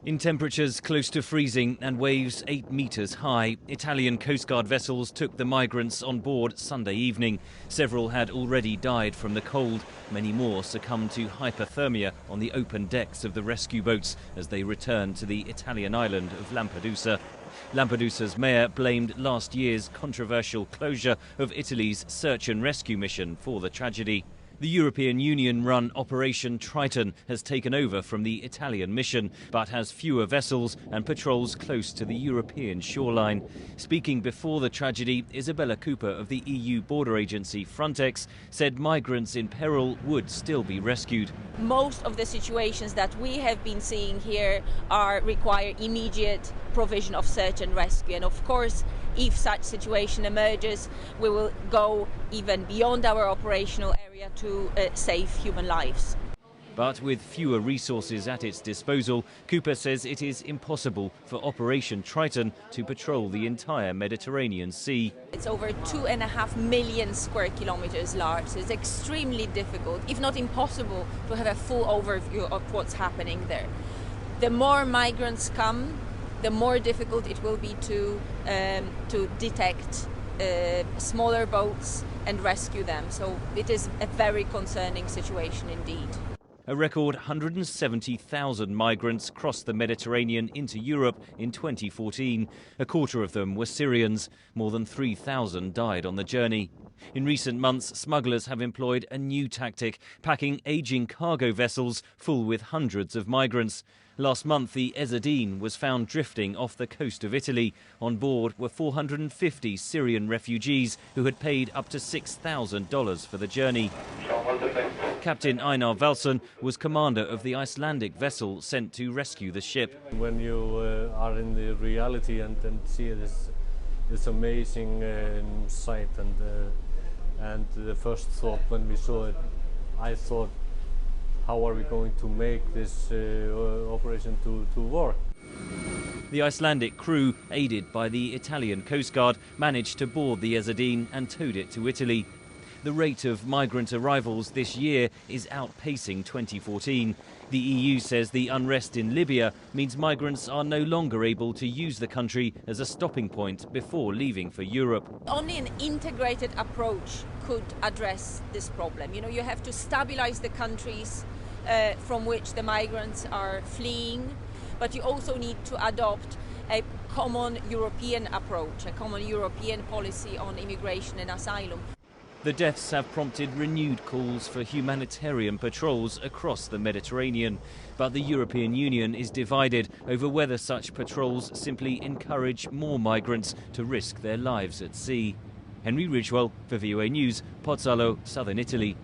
In temperatures close to freezing and waves 8 metres high, Italian Coast Guard vessels took the migrants on board Sunday evening. Several had already died from the cold. Many more succumbed to hypothermia on the open decks of the rescue boats as they returned to the Italian island of Lampedusa. Lampedusa's mayor blamed last year's controversial closure of Italy's search and rescue mission for the tragedy. The European Union-run Operation Triton has taken over from the Italian mission, but has fewer vessels and patrols close to the European shoreline. Speaking before the tragedy, Isabella Cooper of the EU border agency Frontex said migrants in peril would still be rescued. Most of the situations that we have been seeing here require immediate provision of search and rescue, and of course if such situation emerges we will go even beyond our operational area to save human lives. But with fewer resources at its disposal, Cooper says it is impossible for Operation Triton to patrol the entire Mediterranean Sea. It's over 2.5 million square kilometers large, so it's extremely difficult, if not impossible, to have a full overview of what's happening there. The more migrants come, the more difficult it will be to detect smaller boats and rescue them. So it is a very concerning situation indeed. A record 170,000 migrants crossed the Mediterranean into Europe in 2014. A quarter of them were Syrians. More than 3,000 died on the journey. In recent months, smugglers have employed a new tactic, packing aging cargo vessels full with hundreds of migrants. Last month, the Ezadeen was found drifting off the coast of Italy. On board were 450 Syrian refugees who had paid up to $6,000 for the journey. Captain Einar Valsson was commander of the Icelandic vessel sent to rescue the ship. When you are in the reality and see this amazing sight, and the first thought when we saw it, I thought, how are we going to make this operation to work? The Icelandic crew, aided by the Italian Coast Guard, managed to board the Ezadeen and towed it to Italy. The rate of migrant arrivals this year is outpacing 2014. The EU says the unrest in Libya means migrants are no longer able to use the country as a stopping point before leaving for Europe. Only an integrated approach could address this problem. You have to stabilize the countries from which the migrants are fleeing, but you also need to adopt a common European approach, a common European policy on immigration and asylum. The deaths have prompted renewed calls for humanitarian patrols across the Mediterranean. But the European Union is divided over whether such patrols simply encourage more migrants to risk their lives at sea. Henry Ridgwell for VOA News, Pozzallo, Southern Italy.